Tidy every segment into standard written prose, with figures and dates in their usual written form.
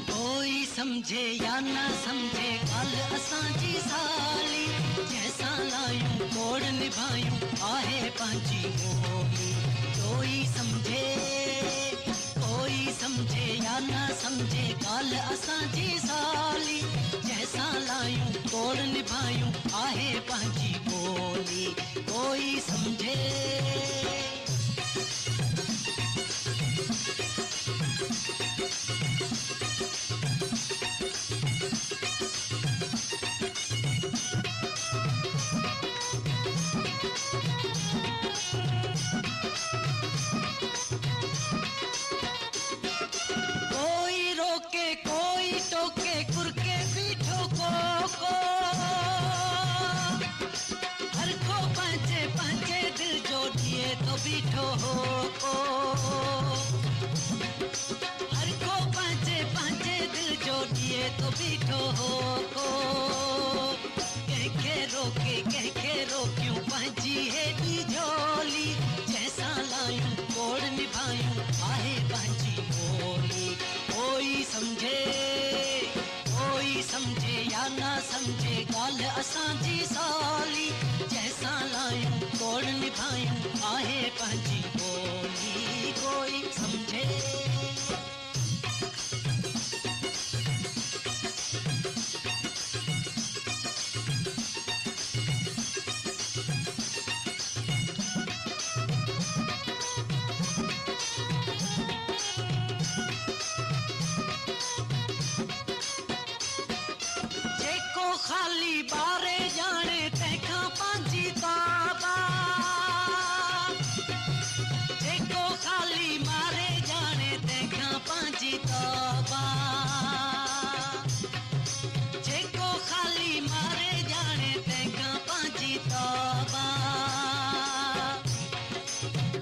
कोई समझे या ना समझे गल असांजी साली, जैसा लायूं तोड़ निभायूं आहे पंहिंजी ॿोली। कोई समझे या ना समझे गल असांजी साली, जैसा लायूं तोड़ निभायूं आहे पंहिंजी ॿोली। कोई समझे कोई टोके कुरके बीठो को हर को पंहिंजे पंहिंजे दिल जो दिए तो बीठो हो हर को पंहिंजे पंहिंजे दिल जो दिए तो बीठो हो कंहिंखे रोकियूं पंहिंजी हेॾी झोली, जैसा लायूं तोड़ निभायूं आहे पंहिंजी ॿोली। कोई समझे या ना समझे ॻाल्हि असांजी साली, जैसा लायूं तोड़ निभायूं आहे पंहिंजी ॿोली। कोई समझे खाली बारे जाने तंहिंखां पंहिंजी ताबा, जेको खाली मारे जाने तंहिंखां पंहिंजी ताबा, जेको खाली मारे जाने तंहिंखां पंहिंजी ताबा,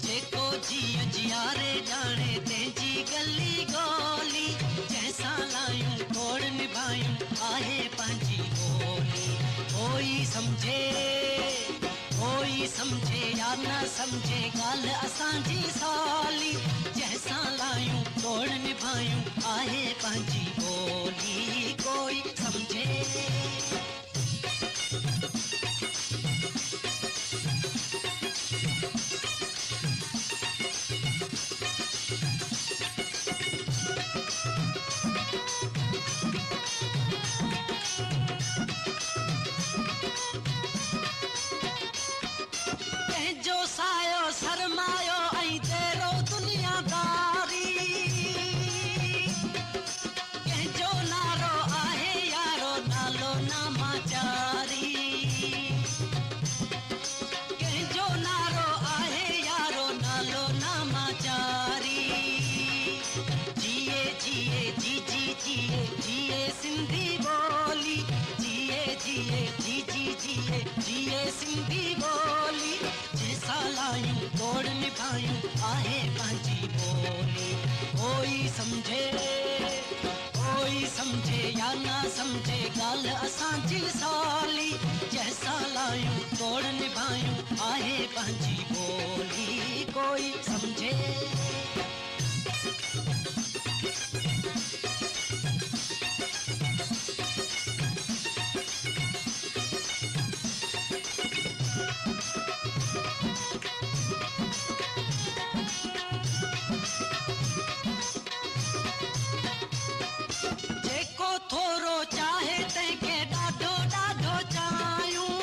जेको जीअं जियारे जाने तंहिंजी गली गोली, जैसा लायूं तोड़ निभायूं आहे पंहिंजी ॿोली। कोई समझे या ना समझे ॻाल्हि असांजी साली, जैसा लायूं तोड़ निभायूं आहे पंहिंजी ॿोली। कोई समझे सायो सरमायो ऐं तेरो दुनियादारी, कंहिंजो नारो आहे यारो नालो नामाचारी, कंहिंजो नारो आहे यारो नालो नामाचारी। जिए जिए जी जी जिए जिए सिंधी ॿोली, जिए जिए जी जी जिए जिए सिंधी ॿोली, जैसा लायूं तोड़ निभायूं आहे पंहिंजी ॿोली। कोई समझे या ना समझे ॻाल्हि असांजी साली, जैसा लायूं तोड़ निभायूं आहे पंहिंजी ॿोली। कोई समझे थोरो चाहे तंहिंखे ॾाढो ॾाढो चाहियूं,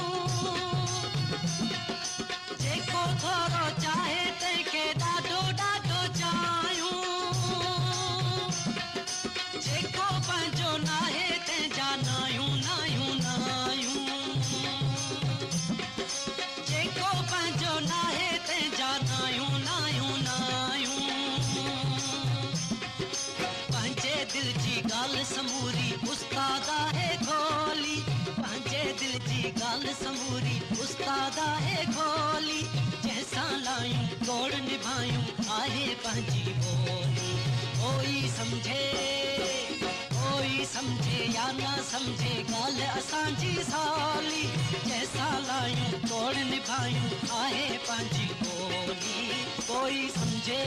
जेको थोरो चाहे तंहिंखे ॾाढो ॾाढो निभायूं आहे पंहिंजी ॿोली। कोई समझे या न समझे ॻाल्हि असांजी सवली, जंहिंसां लायूं तोड़ निभायूं आहे पंहिंजी ॿोली। कोई समझे